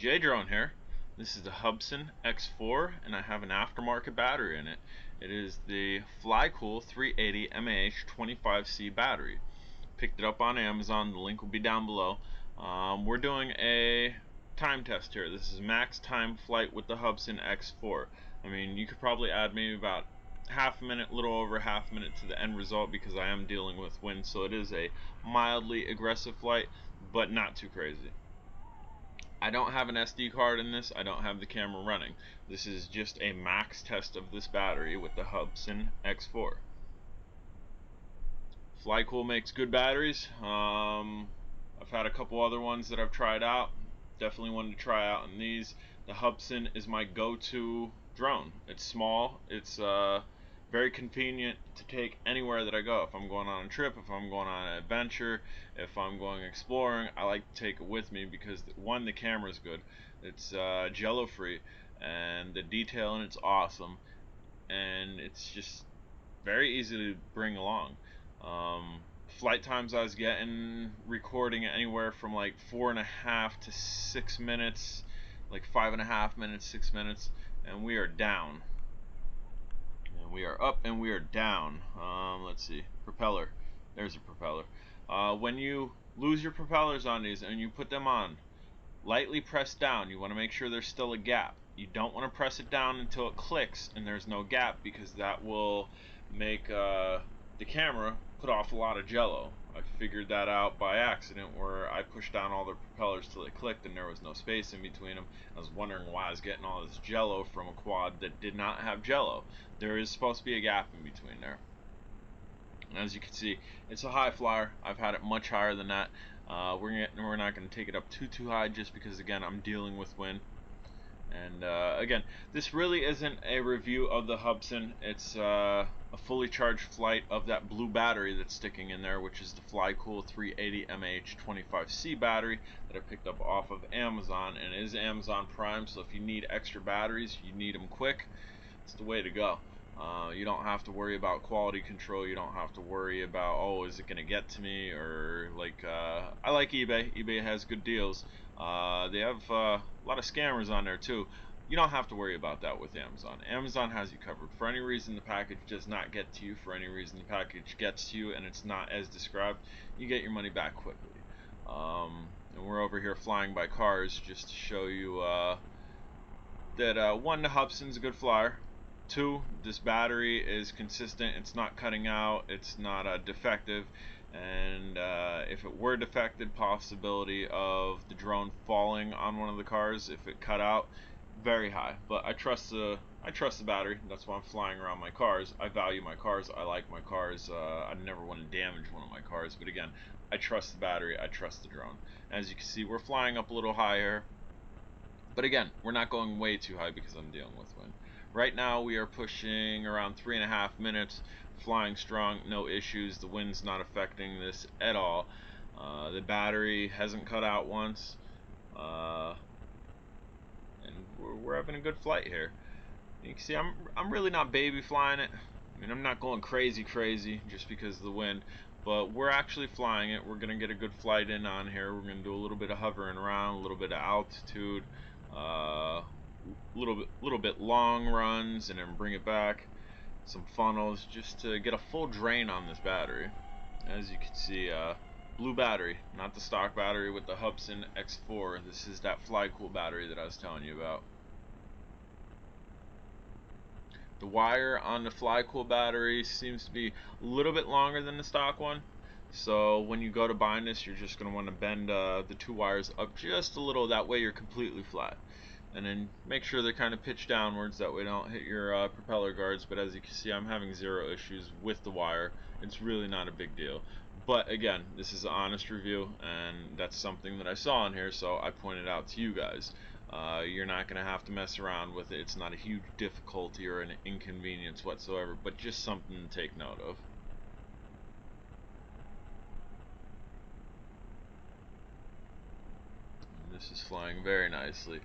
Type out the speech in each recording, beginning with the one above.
J-Drone here. This is the Hubsan X4 and I have an aftermarket battery in it. It is the Kool 380 mAh25C battery. Picked it up on Amazon, the link will be down below. We're doing a time test here. This is max time flight with the Hubsan X4. I mean, you could probably add maybe about half a minute, little over half a minute to the end result because I am dealing with wind, so it is a mildly aggressive flight, but not too crazy. I don't have an SD card in this. I don't have the camera running. This is just a max test of this battery with the Hubsan X4. Kool makes good batteries. I've had a couple other ones that I've tried out. Definitely wanted to try out on these. The Hubsan is my go-to drone. It's small. It's very convenient to take anywhere that I go. If I'm going on a trip, if I'm going on an adventure, if I'm going exploring, I like to take it with me because one, the camera's good. It's jello free and the detail in it's awesome, and it's just very easy to bring along. Flight times I was getting recording anywhere from like 4.5 to 6 minutes, like 5.5 minutes, 6 minutes, and we are down. And we are up and we are down. Let's see, propeller. There's a propeller. When you lose your propellers on these and you put them on, lightly press down. You want to make sure there's still a gap. You don't want to press it down until it clicks and there's no gap, because that will make the camera put off a lot of jello. I figured that out by accident where I pushed down all the propellers till it clicked and there was no space in between them. I was wondering why I was getting all this jello from a quad that did not have jello. There is supposed to be a gap in between there. And as you can see, it's a high flyer. I've had it much higher than that. We're not going to take it up too high just because, again, I'm dealing with wind. And again, this really isn't a review of the Hubsan. It's a fully charged flight of that blue battery that's sticking in there, which is the Kool 380 mAh25C battery that I picked up off of Amazon, and it is Amazon Prime, so if you need extra batteries, you need them quick, it's the way to go. You don't have to worry about quality control. You don't have to worry about, oh, is it going to get to me, or like, I like eBay. eBay has good deals. They have a lot of scammers on there too. You don't have to worry about that with Amazon. Amazon has you covered. For any reason the package does not get to you, for any reason the package gets to you and it's not as described, you get your money back quickly. And we're over here flying by cars just to show you that one, the Hubsan's a good flyer. Two, this battery is consistent. It's not cutting out. It's not defective. And if it were defected, possibility of the drone falling on one of the cars if it cut out, very high. But I trust the battery. That's why I'm flying around my cars. I value my cars. I like my cars. I never want to damage one of my cars. But again, I trust the battery. I trust the drone. As you can see, we're flying up a little higher. But again, we're not going way too high because I'm dealing with wind. Right now we are pushing around 3.5 minutes, flying strong, no issues. The wind's not affecting this at all. The battery hasn't cut out once, and we're having a good flight here. You can see I'm really not baby flying it. I mean, I'm not going crazy just because of the wind, but we're actually flying it. We're gonna get a good flight in on here. We're gonna do a little bit of hovering around, a little bit of altitude, little bit long runs, and then bring it back, some funnels, just to get a full drain on this battery. As you can see, blue battery, not the stock battery with the Hubsan X4. This is that Kool battery that I was telling you about. The wire on the Kool battery seems to be a little bit longer than the stock one, so when you go to bind this, you're just going to want to bend the two wires up just a little. That way you're completely flat. And then make sure they're kind of pitched downwards, that way they don't hit your propeller guards. But as you can see, I'm having zero issues with the wire. It's really not a big deal. But again, this is an honest review, and that's something that I saw in here, so I pointed out to you guys. You're not going to have to mess around with it. It's not a huge difficulty or an inconvenience whatsoever, but just something to take note of. And this is flying very nicely.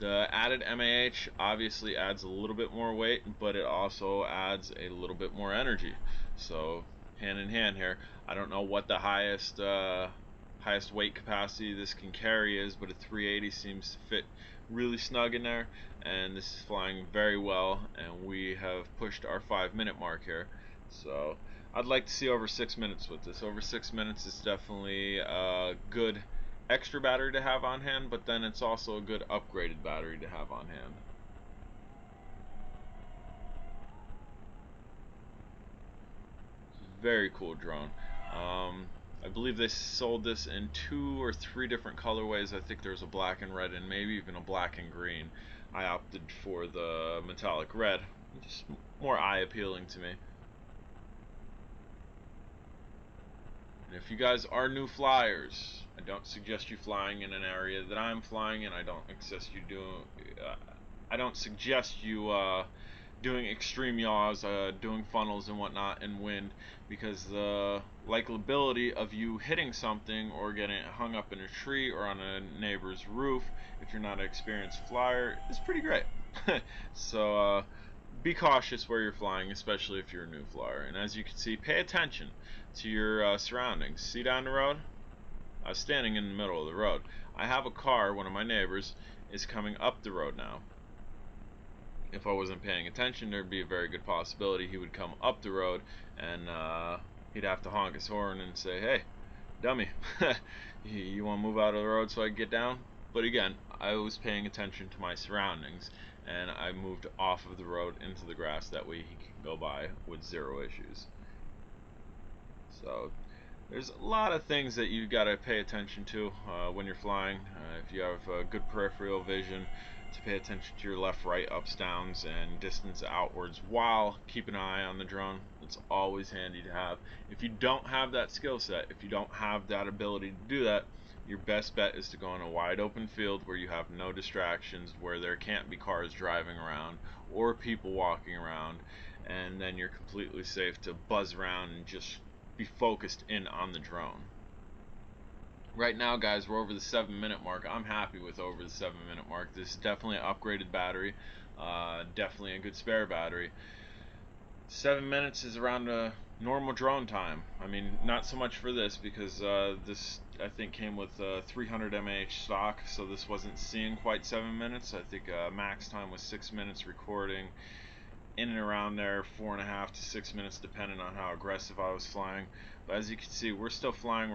The added MAH obviously adds a little bit more weight, but it also adds a little bit more energy. So hand in hand here. I don't know what the highest highest weight capacity this can carry is, but a 380 seems to fit really snug in there, and this is flying very well, and we have pushed our 5-minute mark here. So I'd like to see over 6 minutes with this. Over 6 minutes is definitely a good extra battery to have on hand, but then it's also a good upgraded battery to have on hand. Very cool drone. I believe they sold this in 2 or 3 different colorways. I think there's a black and red and maybe even a black and green. I opted for the metallic red, just more eye appealing to me. And if you guys are new flyers, I don't suggest you flying in an area that I'm flying in. I don't suggest you doing extreme yaws, doing funnels and whatnot in wind, because the likability of you hitting something or getting hung up in a tree or on a neighbor's roof, if you're not an experienced flyer, is pretty great. So be cautious where you're flying, especially if you're a new flyer. And as you can see, pay attention to your surroundings. See down the road? I was standing in the middle of the road. I have a car, one of my neighbors, is coming up the road now. If I wasn't paying attention, there'd be a very good possibility he would come up the road, and he'd have to honk his horn and say, "Hey, dummy, you want to move out of the road so I can get down?" But again, I was paying attention to my surroundings, and I moved off of the road into the grass. That way he can go by with zero issues. So there's a lot of things that you got to pay attention to when you're flying. If you have good peripheral vision, to pay attention to your left, right, ups, downs, and distance outwards while keeping an eye on the drone. It's always handy to have. If you don't have that skill set, if you don't have that ability to do that, your best bet is to go in a wide open field where you have no distractions, where there can't be cars driving around or people walking around, and then you're completely safe to buzz around and just be focused in on the drone. Right now, guys, we're over the 7-minute mark. I'm happy with over the 7-minute mark. This is definitely an upgraded battery, definitely a good spare battery. 7 minutes is around a normal drone time. I mean, not so much for this, because this I think came with 300 mAh stock, so this wasn't seeing quite 7 minutes. I think max time was 6 minutes recording, in and around there, 4.5 to 6 minutes, depending on how aggressive I was flying. But as you can see, we're still flying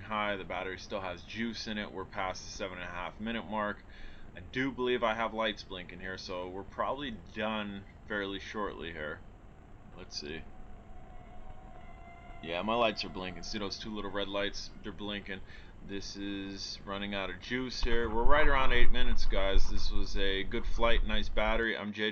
high. The battery still has juice in it. We're past the 7.5-minute mark. I do believe I have lights blinking here, so we're probably done fairly shortly here. Let's see. Yeah, my lights are blinking. See those 2 little red lights? They're blinking. This is running out of juice here. We're right around 8 minutes, guys. This was a good flight, nice battery. I'm Jay.